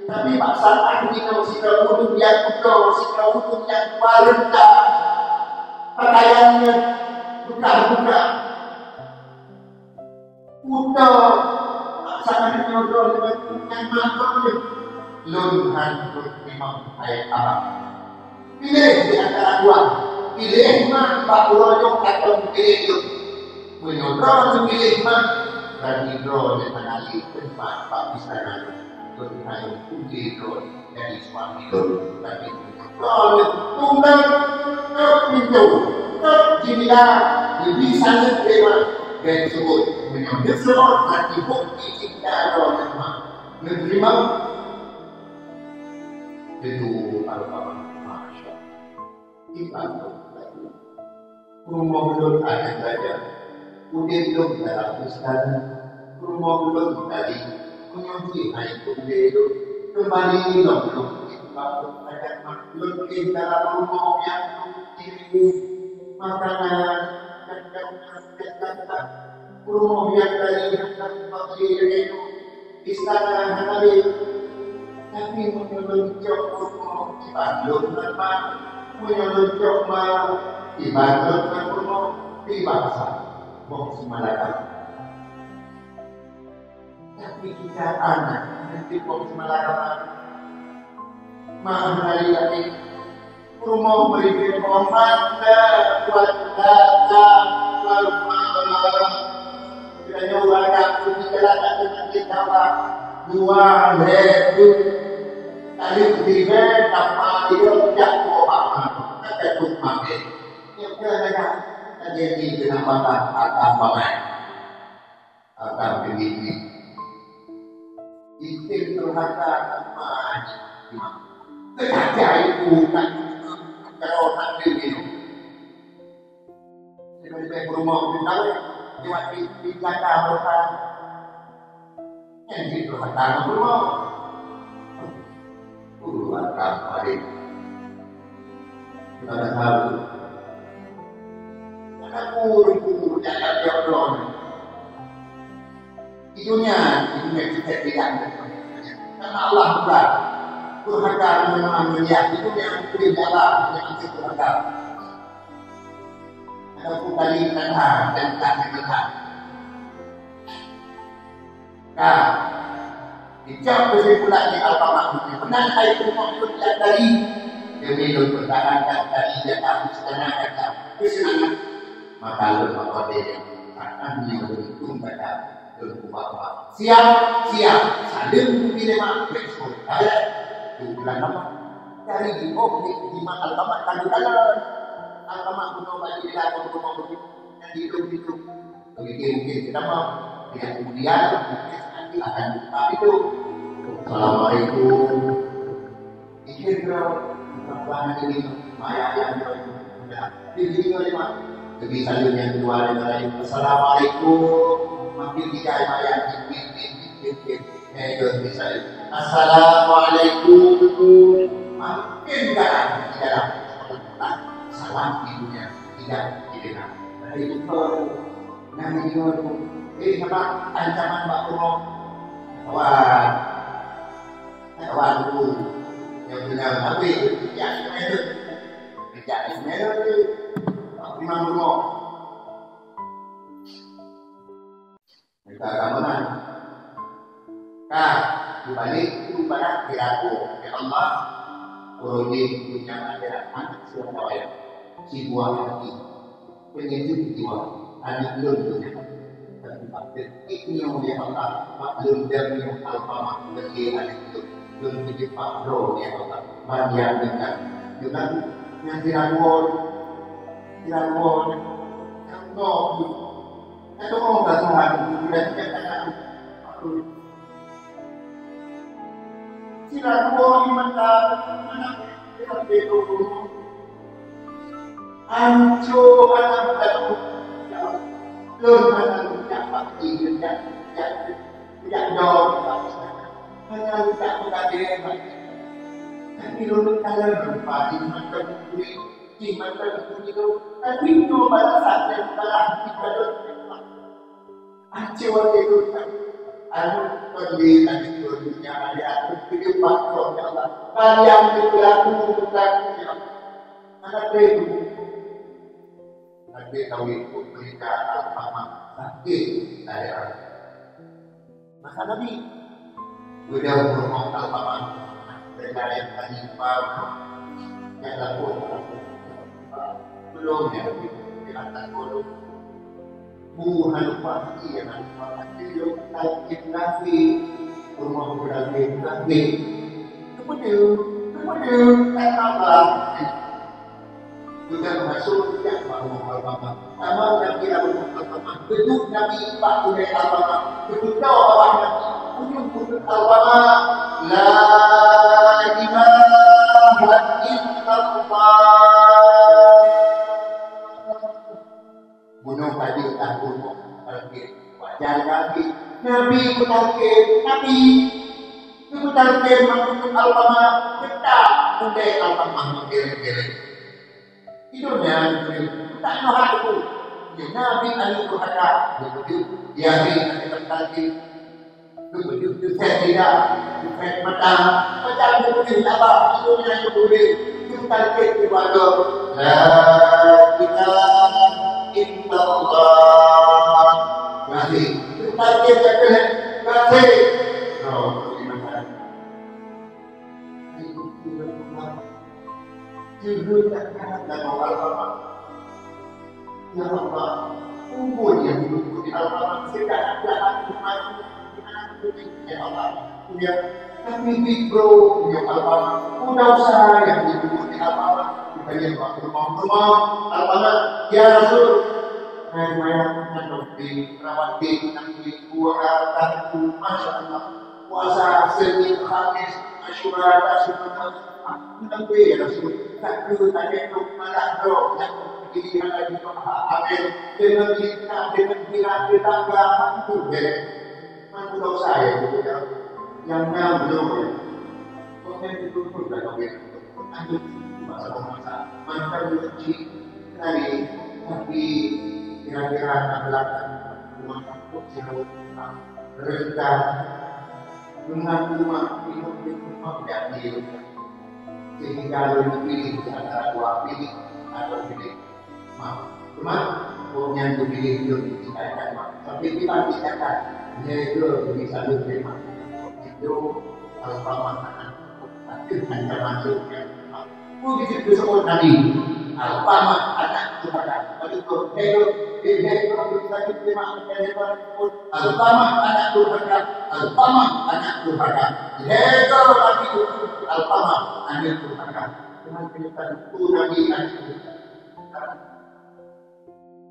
tapi Pak saat ini kalau si kau yang kudo si kau yang warna pakaiannya buka-buka kudo sangat nyodol dengan yang mangrove lunhan memang kayak apa pilih di antara dua pilih mana Pak Purojo atau pilih itu menyodol pilih mana dan hidro dengan alih tempat Pak Bisana berhubungan kunci hidro dari suami hidro tapi kalau tunggal ke pintu ke jendela bisa menerima dan sebut menyodol sebut hati bukti cinta roh menerima itu Alfamart Masya Allah rumah belum ada saja udah belum dalam istana rumah belum tadi menyuci naik itu kembali belum ada makhluk di dalam rumah yang ini makanan dan rumah yang dari bagi itu istana hari tapi menyelunjuk rumah di Bandung nama menyelunjuk di Bandung dan rumah di bangsa Bok Semalakam tapi kita anak nanti Bok Semalakam maaf hari ini rumah beri komanda buat data kiranya warga berbicara dengan kita dua lebu tadi berdiri tanpa dia tidak apa-apa ada tuh pakai yang kira jadi penambahan akan pakai akan begini istri terhadap apa kerja itu kan kalau tak begini sebagai rumah kita lewat di kata berapa yang di terhadap rumah puluhan kali kita tahu aku jangan jodoh itunya kita tidak karena Allah bukan durhaka memang melihat itu yang Allah yang durhaka aku tadi kata dan kata dijawab kesimpulan di Alfamart menang itu maksud yang tadi demi bertahankan tadi yang aku setengahkan kesenangan maka lemah dia akan dihitung pada berubah siap saling menerima respon ada bulan apa dari di Alfamart kandulan Alfamart kuno bagi dilakukan rumah begitu dan itu mungkin kita mau tidak kemudian mungkin nanti akan buka itu Assalamualaikum izin perempuan ini Maya yang sudah diberi oleh lebih saling yang kedua adalah Assalamualaikum makin tidak Maya bisa Assalamualaikum makin tidak salam ibunya tidak didengar dari itu nanti itu apa ancaman Pak Purno kawan dulu yang benar tapi yang itu Jadi imam rumah mereka keamanan dibalik itu barang diraku ya Allah Urujin punya akhirat anak siapa ya si buah hati penyejuk jiwa anak lulus dan fakir ini ya Allah maklum dan yang alfamah bagi anak itu belum menjadi pakro ya Allah banyak dengan yang dirawat yang itu mau Tuhan dan katakan silakan mata anak itu hancur anak baru anak tidak pasti tidak jauh hanya tidak menghadirkan tapi lulus kalian berpati macam di macam itu tapi itu pada saat yang telah kita hancur itu anu pergi nanti dunia ada video pakro ya Allah kalian berlaku bukan ya anak itu nanti tahu itu mereka apa sakit daerah masa Nabi udah ngomong apa mereka yang tadi yang laku belum ya di atas kolom bukan pasti yang pasti lo takut nafi rumah berada nafi kemudian apa juga masuk yang baru apa sama yang kita apa betul nabi pak udah apa betul apa ujung apa la ilaha illallah bunuh tadi takut talqin wajar nabi itu talqin maksud alfama kita udah alfama mengeleng-eleng itu tak nohak itu ya nabi itu ada begitu ya kita talqin begitu saya tidak macam begitu apa itu yang boleh itu talqin ibadah la ilaha illallah masih target jalan masih ya Allah umur yang hidup di Al-Quran sekarang ya Allah punya tapi bro punya Al-Quran udah usaha yang hidup di Al-Quran banyak waktu rumah Al-Quran ya Rasul saya di rawat di buah masya Allah puasa Senin Khamis Asyura nanti ya Rasul tak perlu tanya untuk malah bro yang pilihan lagi amin dengan kita itu deh mantu saya itu ya yang belum ya komen itu pun tidak tahu ya lanjut masa mantan benci dari tapi kira-kira belakang rumah kampung jauh rendah rumah tidak hidup sehingga lebih pilih antara dua pilih atau pilih rumah yang dipilih itu dikatakan tapi kita dikatakan yaitu bisa lebih itu alfamah itu hanya masuknya begitu disebut tadi alfamah anak kepada itu alfamah anak durhaka alfamah anak durhaka itu lagi alfamah anak durhaka dengan penyebutan itu nabi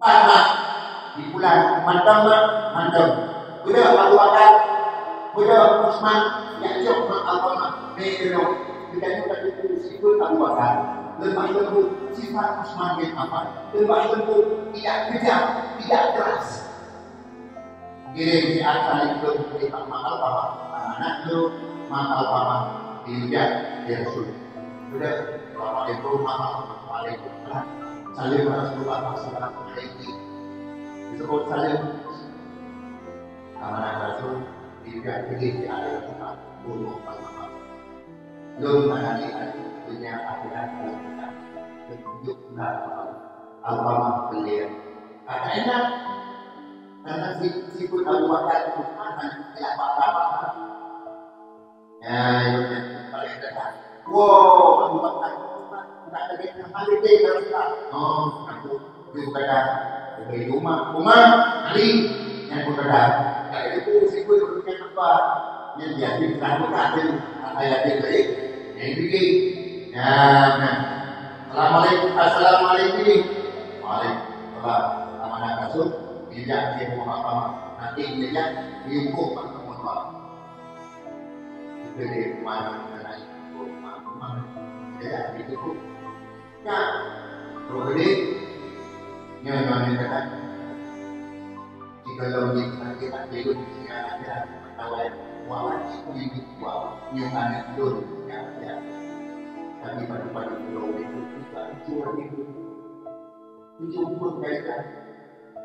pada di bulan mandam udah Abu Bakar udah Utsman yang jauh alfamah mereka kita itu disebut Abu Bakar lebih lembut sifat Utsman bin Affan lebih lembut tidak kejam tidak keras kirim si asal itu di mahal bapak anak itu mahal bapak dilihat dia Rasul sudah bapak itu mahal Waalaikumsalam salim Rasulullah SAW disebut salim amanah Rasul dilihat di akhir tempat bunuh bapak belum mengenali punya akhirat dalam kita tunjukkan Alhamdulillah beliau. Karena enak, karena sikut Abu Bakar itu hanya tidak apa-apa. Ya, itu paling dekat. Wow, Abu Bakar tak ada yang mati kalau kita. Oh, aku juga dah dari rumah Ali yang berada. Kayak itu sikut punya apa? Yang dia pintar berkata, ayat dia baik, yang bikin. Ya, nah. Assalamualaikum. Waalaikumsalam. Amanah kasut. Tidak dia Muhammad. Nanti dia dihukum Muhammad. Jadi mana itu Muhammad. Tidak dihukum. Ya. Jadi yang kami katakan jika logik kita hidup di sini ada tahu wawan itu wawan yang ada dulu ya. Tapi pada pulau itu cuma itu kaitan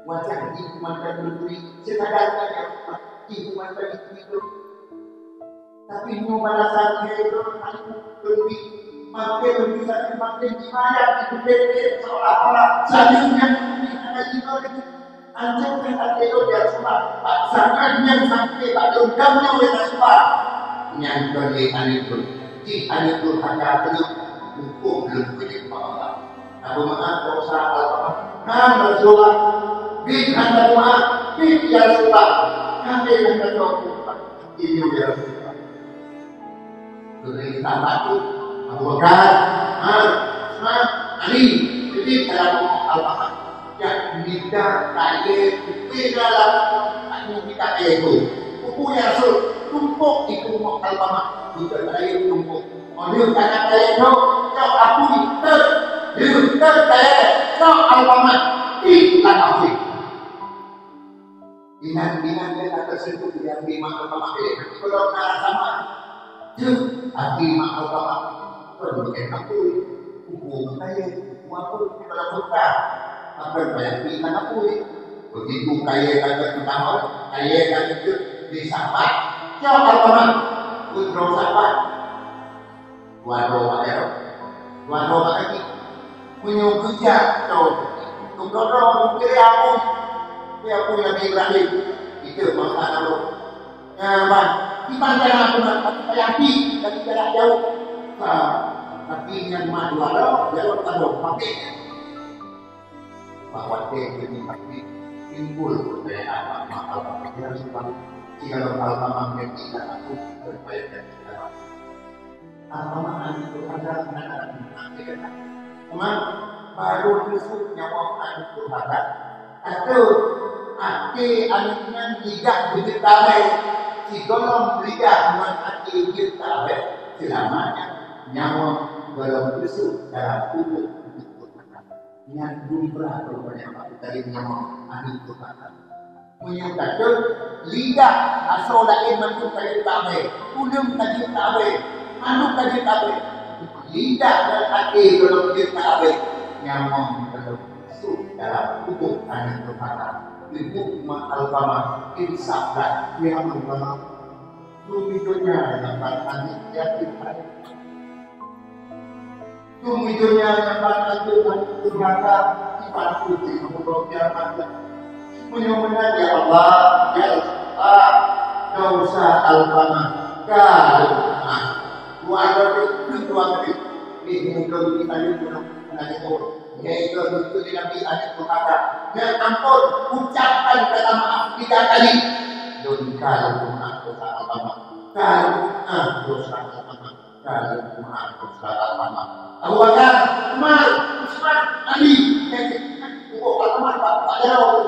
wajah itu mantan berduri sekadar itu mantan itu tapi mau balasannya itu lebih makin gimana itu beda seolah-olah selanjutnya ada itu anjingkan hati itu dia semua sangatnya sampai pada undangnya oleh semua yang berlian itu jika itu hanya belum hukum belum punya Allah. Aku maaf dosa Allah. Nama Rasulullah bin anda maaf bin ya Rasulullah. Kami yang berdoa ini ya Rasulullah. Beri tambahku Abu Bakar, Umar, Ali. Jadi kalau Allah yang tidak kaya tidak hanya kita itu. Bukunya Rasul tumpuk itu mau Al-Qamah juga kaya tumpuk. Nếu cả nhà đây đâu cho aku itu, nếu kaya cho Al-Qamah itu apa sih? Ingat dia tersebut yang di Al-Qamah itu kalau nara sama, tu hati Al-Qamah berbagai aku, hukum kaya, aku kalau buka, apa banyak pilihan aku begitu kaya kita tahu, kaya itu disampaikan, cho Al-Qamah untuk sahabat. Waduh lagi punya kerja untuk dorong kiri aku yang Ibrahim itu masalah lo bang kita jangan aku tapi yakin dan tidak jauh tapi yang madu ada jauh tapi bahwa dia ini pasti timbul berbeda apa yang sebab jika hal-hal yang tidak aku berbeda dan tidak Alhamdulillah itu ada teman baru besok nyawa itu ada atau hati anaknya tidak begitu si golong tidak menghati kita selamanya nyawa golong besok dalam tubuh yang jumlah berapa dari nyawa anak itu ada menyatakan lidah asal lain mencukai tabe ulum tadi tabe anu kaji tabe lidah dan hati kalau kita tabe nyamong terusuk dalam tubuh anak kepada ibu Al-Qamah insafkan yang Al-Qamah tujuannya dapat anak yatim tujuannya dapat anak kepada sifat putih mengumpulkan mata menyumbang ya Allah dosa Al-Qamah kalau keluarga ini mungkin kita itu yaitu itu Nabi Adam berkata dan ampun ucapkan kata maaf 3 kali dan kalau maaf dosa apa kalau dosa apa kalau maaf dosa apa Abu Bakar, Umar, Utsman, Ali yang pertama Pak Jarod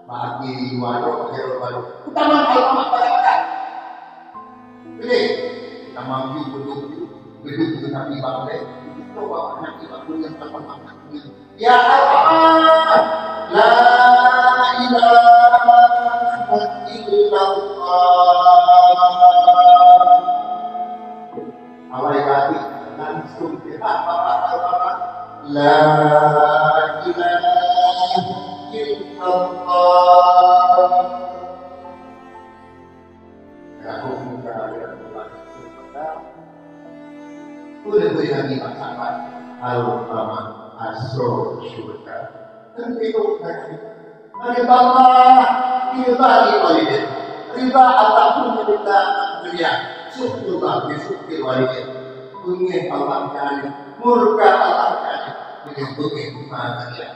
bagi warok Jarod utama Al-Qamah pada ini kita mampu duduk Nabi bangkai coba Nabi bangkai yang pertama ya Allah la ilaha illallah awal kali langsung la ilaha illallah aku minta udah beri lagi pasangan al-qama asro syurga. Dan itu riba Allah, riba walidin, riba apapun kita dunia, syukurlah disyukur walidin. Dunia Allah kali, murka Allah kali, dengan dunia mana dia?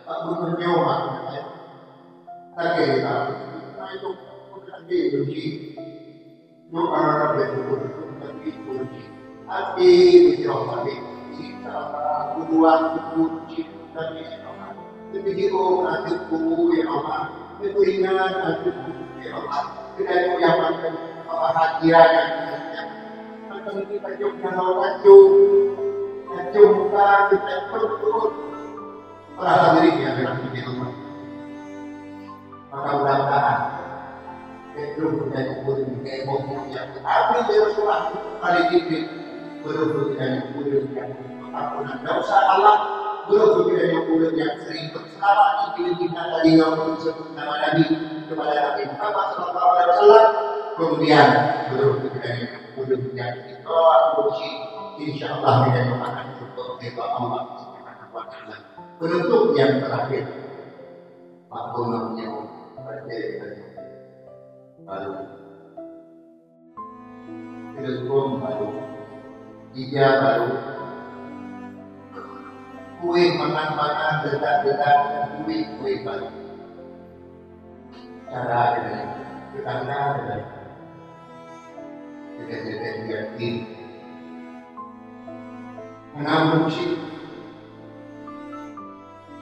Tak bukan nyawa, tak kira itu bukan diuji. Doa berdoa tapi uji. Hati berdoa kita berdoa uji tapi Allah. Jadi nanti kubu ya Allah. Itu ingat nanti kubu ya Allah. Kita yang akan bahagia dan akan kita juga laju muka kita perut merasa dirinya dalam begitu. Maka mudah-mudahan belum punya kubur kayak mobil yang tapi dia sudah kali ini belum punya kubur yang ampunan dosa Allah, belum punya kubur yang sering bersalah ini kita tadi ngomong sebut nama Nabi kepada Nabi Muhammad Sallallahu Alaihi Wasallam. Kemudian belum punya kubur yang kita uji, insya Allah kita akan cukup kepada Allah Subhanahu Wa Taala. Penutup yang terakhir, waktu namanya baru telepon baru tiga baru kue makan dekat kue baru cara dengan tetangga dengan yakin menambung sih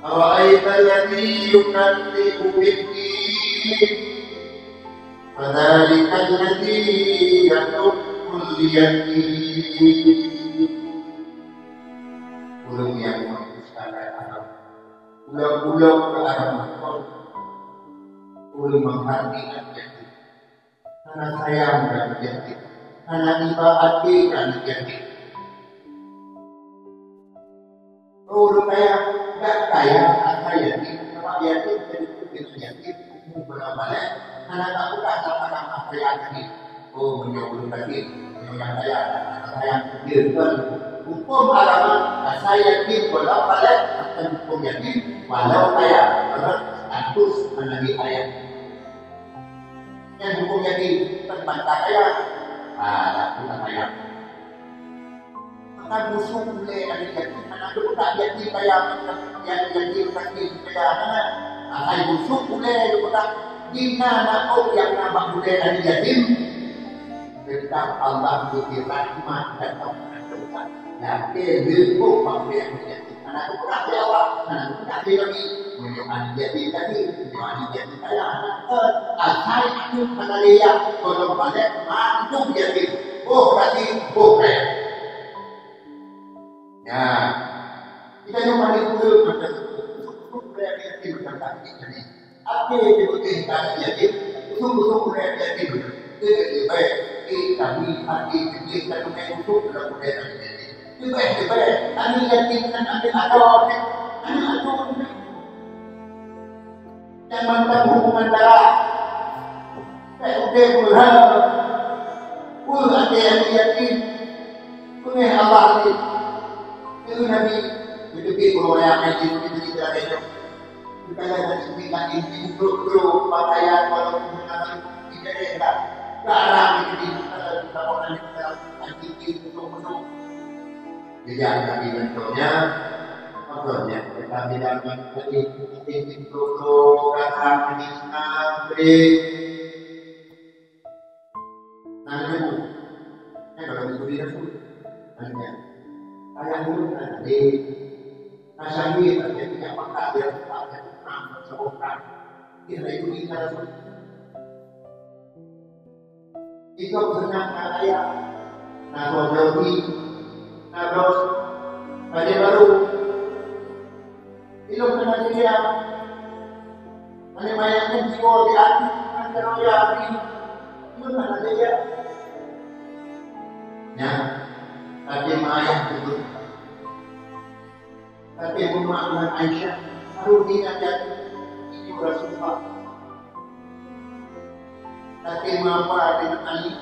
awal alladhi yukallibu bid-din فذلك الذي يدق اليتيم. Ulung yang memutuskan Arab, ulung ke arah Makor, ulung menghargai yatim, karena sayang dan yatim, karena ibadah dan yatim. Ulung kaya, tak kaya, tak yatim, sama yatim jadi dengan yatim, benar-benar. Anak aku tak dapat apa yang oh menyebut tadi dengan saya dirban hukum agama saya yakin walau balik akan hukum yakin walau kaya karena status menjadi ayat yang hukum yakin tempat kaya kita kaya maka musuh mulai ada yakin anak itu tak yakin kaya yang yakin kaya akan musuh mulai itu Inna na'uk yang nama budaya yatim tetap Allah beri rahmat dan rahmat yakin dilpuk budaya yatim anak itu tak jawab anak itu tak lagi menyukai yatim tadi menyukai yatim kaya asal itu mengalia kalau balik mantu yatim berarti kaya ya kita cuma dikumpul macam budaya yatim tentang ini apa yang dibutuhkan yatim, usul-usul budaya yatim itu lebih baik. Kami hati kita dengan usul dalam budaya yatim. Lebih baik. Kami yatim dan ambil anak yang mantap hubungan darah. Udah mulai, ada yang yatim, punya Allah itu Nabi itu kalau yang yatim itu tidak ada. Kita lihat di ini bro pakaian walaupun menggunakan tidak enak garang ini kita orang kita anti untuk jadi Nabi mentornya kita bilang ini bro garang ini sampai nanti kalau itu dia pun hanya ayah dulu nanti nasami terjadi apakah dia sebutan kita itu kita itu senang kaya nabi terus pada baru itu kena dia mana mayatnya jiwa di hati antara yakin itu kena dia ya tapi mayat itu tapi Muhammad Aisyah baru diajak Rasulullah. Tapi mengapa dengan Ali?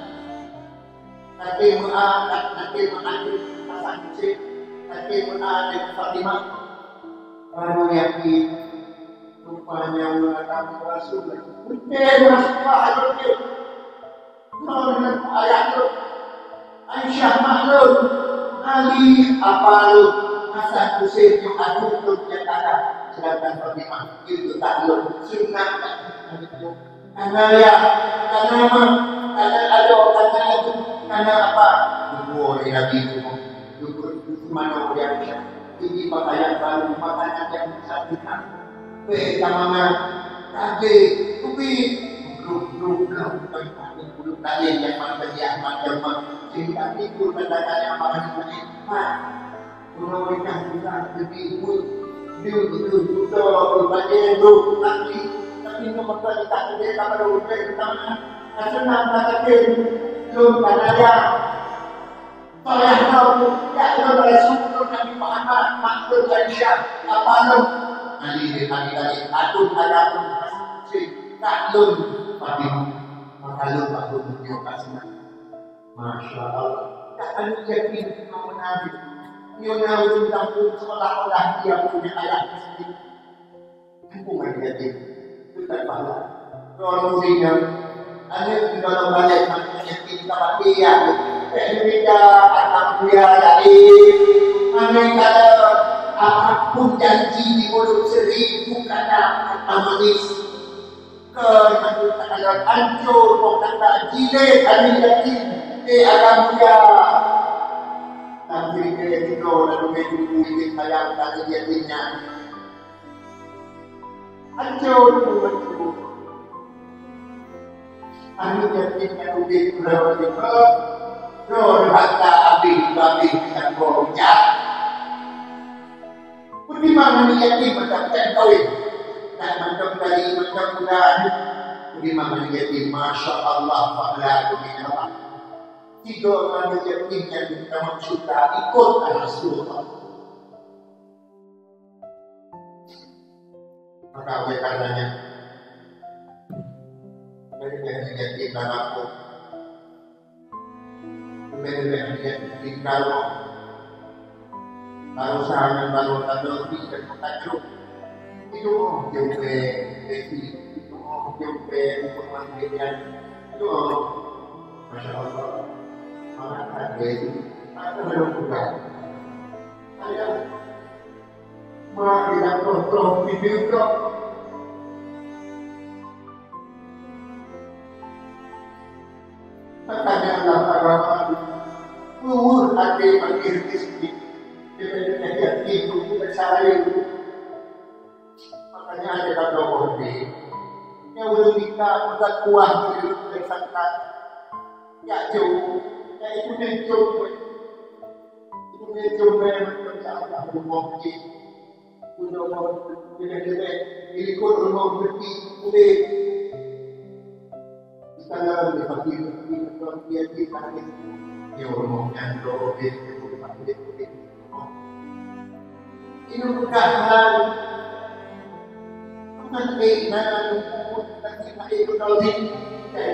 Tapi mengangkat, nanti mengambil pasangan cik, Tapi pun ada Fatimah baru yakin rupanya mengatakan Rasul. Betul Rasulullah ada dia. Dengan ayat itu Aisyah maklum Ali apa lu Hasan Husain yang aku menyatakan sedangkan Fatimah itu taklum sunnah karena ya karena ada karena apa boleh lagi mana yang ini pakaian baru makanan yang disatukan pertama kaki kupi belum kalian yang mengerjakan macam sehingga itu tanda-tanda makan ini menurutkan kita lebih dia betul banyak nanti tapi nomor kita tidak pada ujian pertama senang kata belum ada saya tahu ya kalau Rasul Nabi Muhammad maksud Aisyah apa lu Ali atun ada si taklun Fatimah makalun aku menyokasnya Masya Allah tak ada yakin mau Nabi dia Nabi tampun seolah-olah dia punya ayat sendiri aku menjadi bukan pahala kalau dia ada di dalam balik maknanya kita pakai ya Indonesia anak dia dari Amerika apapun janji di mulut 1000 kata manis kata hancur kata jilid kami yakin alam dia tapi dia itu lalu menunggu ingin sayang kata jadinya hancur anu yakin yang udah berapa Nur hatta abih dan borja. Bagaimana yatim mendapatkan kawin? Dan mendapatkan mudah-mudahan. Bagaimana yatim? Masya Allah, fa'ala dunia. Tiga orang yatim yang kita maksudnya ikut Rasulullah. Maka oleh karenanya, dari yatim dan aku. Kalau usaha baru atau bisa kita itu jumpe itu jumpe informasinya itu Masya Allah orang ada itu ada belum juga saya mau tidak terus video kok pertanyaan agama hati panggil istri dia itu bersara itu makanya ada kata bohong yang belum kita bukan kuah dulu bersangka ya jauh ya itu mencoba macam apa bohong udah mau tidak ikut rumah berarti boleh kita dalam dipanggil dia dipanggil dia rumahnya doa dia dipanggil ini bukan hal bukan keinginan kita itu kalau saya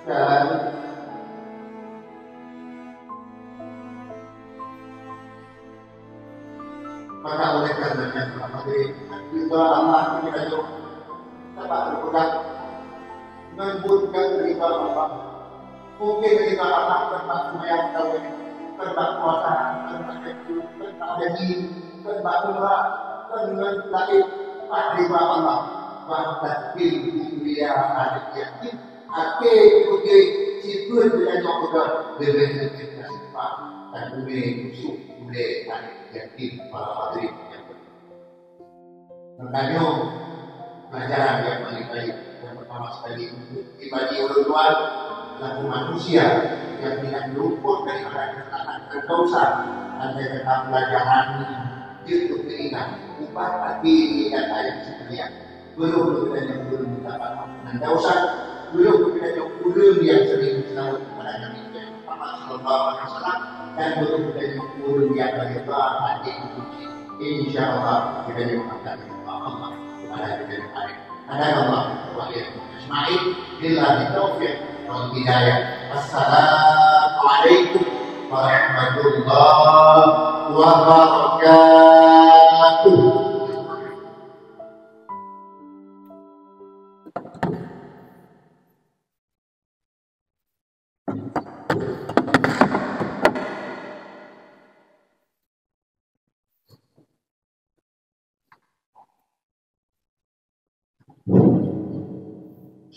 dan maka oleh karenanya juga Allah kita dapat berpegang membutkan riba Allah mungkin riba Allah tentang semayang kawin tentang puasa tentang itu tentang haji tentang umrah tentang lain riba Allah bahkan dunia ada yakin akhir uji siput dengan yang sudah berbentuk sifat dan boleh musuh boleh ada yakin para hadirin yang makanya pelajaran yang paling baik yang pertama sekali untuk pribadi orang tua laku manusia yang tidak luput daripada kesalahan berdosa dan tetap pelajaran itu keinginan upah hati dan ayat sekalian belum yang belum mendapat ampunan dosa belum yang yang sering selalu kepada Nabi Muhammad Sallallahu Alaihi Wasallam dan belum yang berdoa hati kunci insyaallah kita akan Allah kepada kita yang baik ada Allah wa Ismail billahi taufiq wal hidayah. Assalamualaikum warahmatullahi wabarakatuh.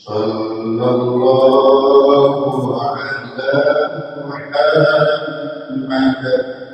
Sallallahu ala Muhammad